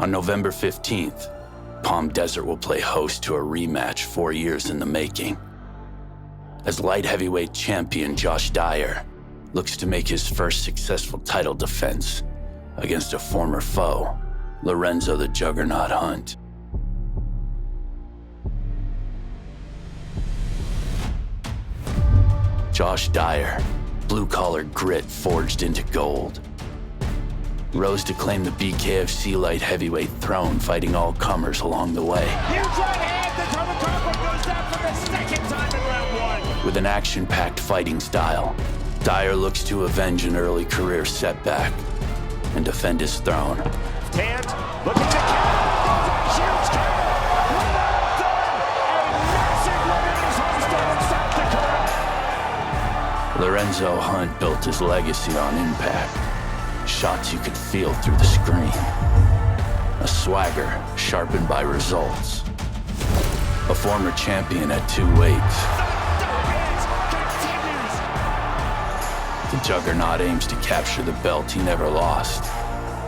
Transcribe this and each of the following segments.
On November 15th, Palm Desert will play host to a rematch 4 years in the making. As light heavyweight champion Josh Dyer looks to make his first successful title defense against a former foe, Lorenzo the Juggernaut Hunt. Josh Dyer, blue-collar grit forged into gold, rose to claim the BKFC light heavyweight throne, fighting all comers along the way. Huge right hand, the Tomahawk goes down for the second time in round one. With an action-packed fighting style, Dyer looks to avenge an early career setback and defend his throne. Hand, looking to count, huge count, we're not done. A massive win in his hometown in South Dakota. Lorenzo Hunt built his legacy on impact. Shots you could feel through the screen. A swagger sharpened by results. A former champion at 2 weights. The Juggernaut aims to capture the belt he never lost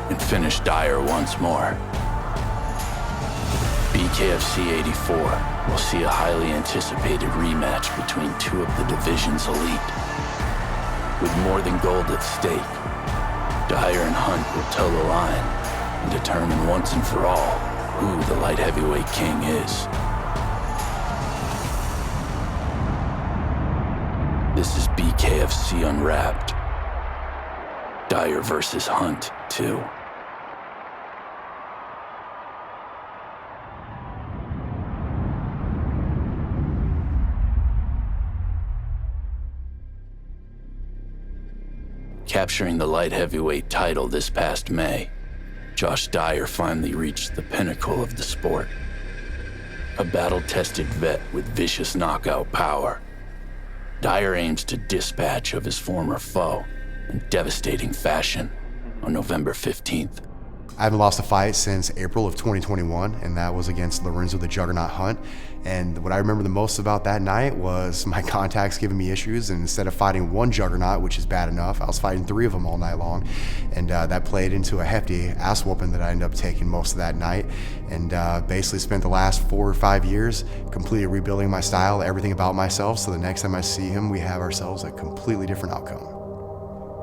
and finish Dyer once more. BKFC 84 will see a highly anticipated rematch between 2 of the division's elite. With more than gold at stake, Dyer and Hunt will toe the line and determine once and for all who the light heavyweight king is. This is BKFC Unwrapped. Dyer versus Hunt 2. Capturing the light heavyweight title this past May, Josh Dyer finally reached the pinnacle of the sport. A battle-tested vet with vicious knockout power, Dyer aims to dispatch of his former foe in devastating fashion on November 15th. I haven't lost a fight since April of 2021, and that was against Lorenzo the Juggernaut Hunt. And what I remember the most about that night was my contacts giving me issues, and instead of fighting one Juggernaut, which is bad enough, I was fighting 3 of them all night long. And that played into a hefty ass whooping that I ended up taking most of that night. And basically spent the last 4 or 5 years completely rebuilding my style, everything about myself, so the next time I see him, we have ourselves a completely different outcome.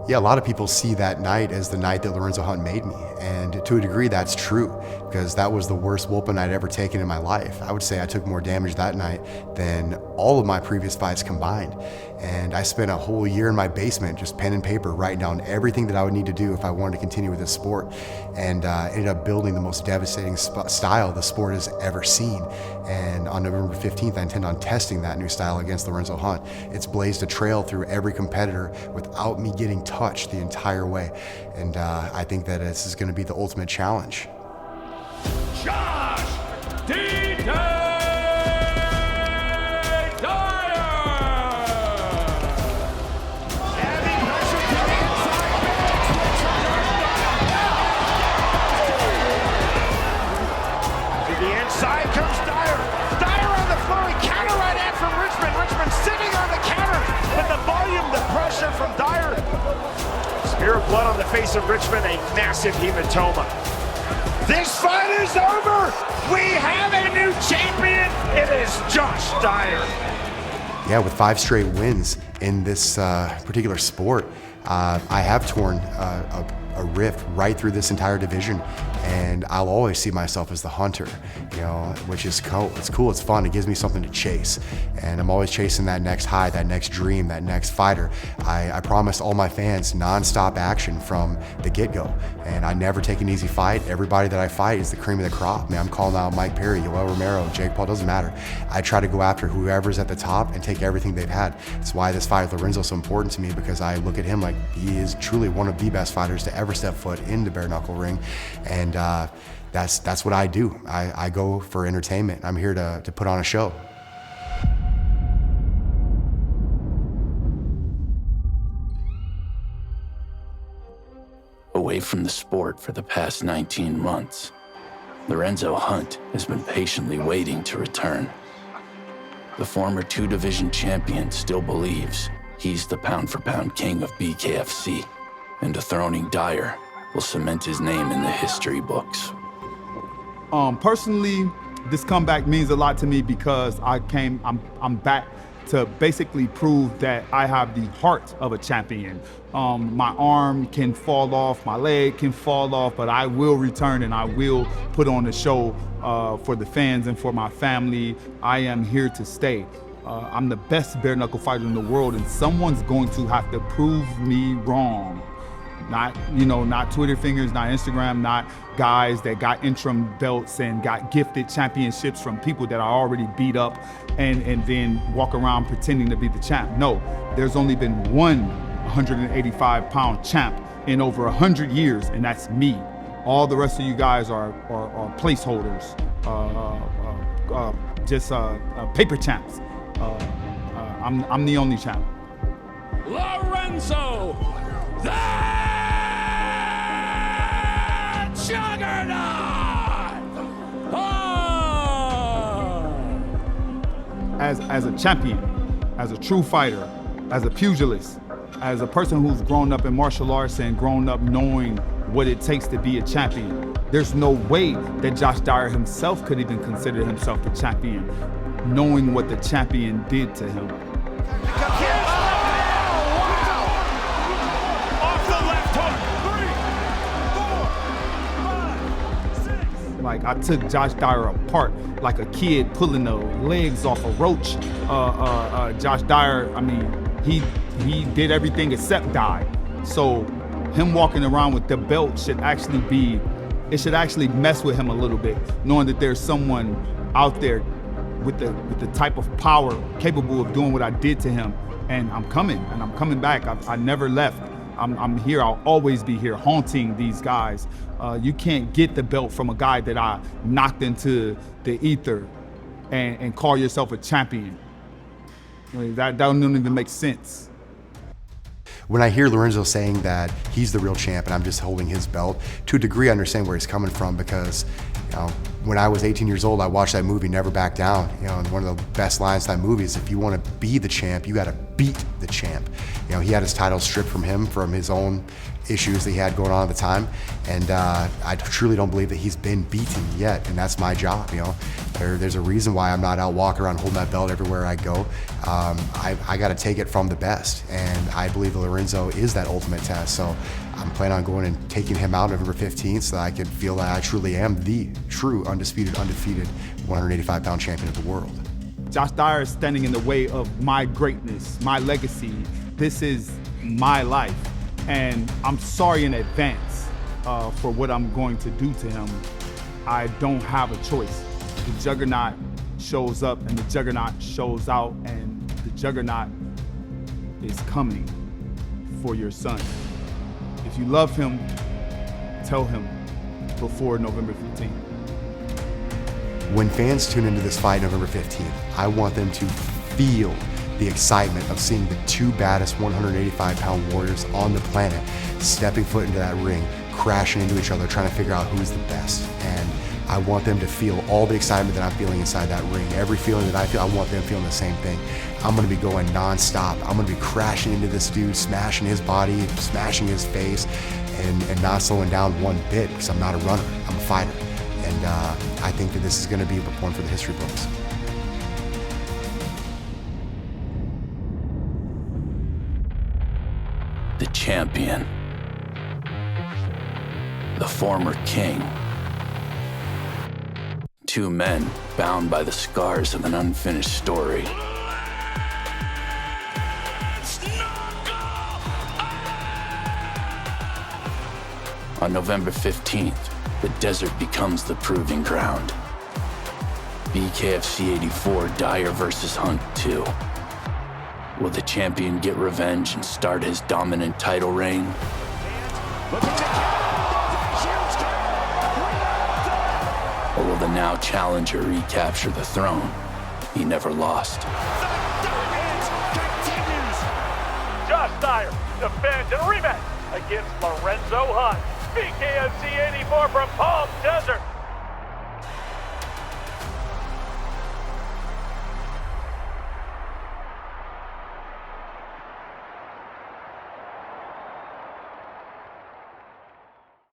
Yeah, a lot of people see that night as the night that Lorenzo Hunt made me, and to a degree that's true, because that was the worst whooping I'd ever taken in my life. I would say I took more damage that night than all of my previous fights combined, and I spent a whole year in my basement just pen and paper writing down everything that I would need to do if I wanted to continue with this sport, and ended up building the most devastating style the sport has ever seen. And on November 15th, I intend on testing that new style against Lorenzo Hunt. It's blazed a trail through every competitor without me getting touched the entire way. And I think that this is going to be the ultimate challenge. Josh Dyer! To the inside comes Dyer. Dyer on the floor. He counter right at from Richmond. Richmond sitting on the counter. But the volume, the pressure from Dyer. Spear of blood on the face of Richmond, a massive hematoma. This fight is over. We have a new champion. It is Josh Dyer. Yeah, with 5 straight wins in this particular sport, I have torn a rift right through this entire division, and I'll always see myself as the hunter, you know, which is cool. It's cool, it's fun, it gives me something to chase, and I'm always chasing that next high, that next dream, that next fighter. I promised all my fans non-stop action from the get-go, and I never take an easy fight. Everybody that I fight is the cream of the crop. Man, I'm calling out Mike Perry, Yoel Romero, Jake Paul, doesn't matter. I try to go after whoever's at the top and take everything they've had. That's why this fight with Lorenzo is so important to me, because I look at him like he is truly one of the best fighters to ever step foot in the bare knuckle ring, and that's what I do. I go for entertainment. I'm here to put on a show. Away from the sport for the past 19 months, Lorenzo Hunt has been patiently waiting to return. The former 2-division champion still believes he's the pound-for-pound king of BKFC, and dethroning Dyer will cement his name in the history books. Personally, this comeback means a lot to me because I'm back to basically prove that I have the heart of a champion. My arm can fall off, my leg can fall off, but I will return and I will put on a show for the fans and for my family. I am here to stay. I'm the best bare knuckle fighter in the world, and someone's going to have to prove me wrong. Not Twitter fingers, not Instagram, not guys that got interim belts and got gifted championships from people that I already beat up and then walk around pretending to be the champ. No, there's only been one 185-pound champ in over 100 years, and that's me. All the rest of you guys are placeholders, just paper champs. I'm the only champ. Lorenzo, the Juggernaut! As a champion, as a true fighter, as a pugilist, as a person who's grown up in martial arts and grown up knowing what it takes to be a champion, there's no way that Josh Dyer himself could even consider himself the champion, knowing what the champion did to him. Like, I took Josh Dyer apart like a kid pulling the legs off a roach. Josh Dyer, I mean, he did everything except die. So him walking around with the belt should actually mess with him a little bit, knowing that there's someone out there with the type of power capable of doing what I did to him. And I'm coming back. I never left. I'm here, I'll always be here, haunting these guys. You can't get the belt from a guy that I knocked into the ether and call yourself a champion. I mean, that don't even make sense. When I hear Lorenzo saying that he's the real champ and I'm just holding his belt, to a degree I understand where he's coming from, because when I was 18 years old, I watched that movie, Never Back Down. And one of the best lines in that movie is, if you want to be the champ, you got to beat the champ. He had his title stripped from him from his own issues that he had going on at the time, and I truly don't believe that he's been beaten yet, and that's my job. There's a reason why I'm not out walking around holding that belt everywhere I go. I got to take it from the best, and I believe Lorenzo is that ultimate test. So I'm planning on going and taking him out November 15th so that I can feel that I truly am the true undefeated 185-pound champion of the world. Josh Dyer is standing in the way of my greatness, my legacy. This is my life. And I'm sorry in advance for what I'm going to do to him. I don't have a choice. The Juggernaut shows up and the Juggernaut shows out, and the Juggernaut is coming for your son. If you love him, tell him before November 15th. When fans tune into this fight November 15th, I want them to feel the excitement of seeing the two baddest 185-pound warriors on the planet stepping foot into that ring, crashing into each other, trying to figure out who's the best. And I want them to feel all the excitement that I'm feeling inside that ring. Every feeling that I feel, I want them feeling the same thing. I'm gonna be going nonstop. I'm gonna be crashing into this dude, smashing his body, smashing his face, and not slowing down one bit, because I'm not a runner, I'm a fighter. And I think that this is gonna be one for the history books. The champion, the former king. Two men bound by the scars of an unfinished story. On November 15th, the desert becomes the proving ground. BKFC 84, Dyer versus Hunt 2. Will the champion get revenge and start his dominant title reign? Or will the now challenger recapture the throne he never lost? Josh Dyer defends in a rematch against Lorenzo Hunt. BKFC 84 from Palm Desert.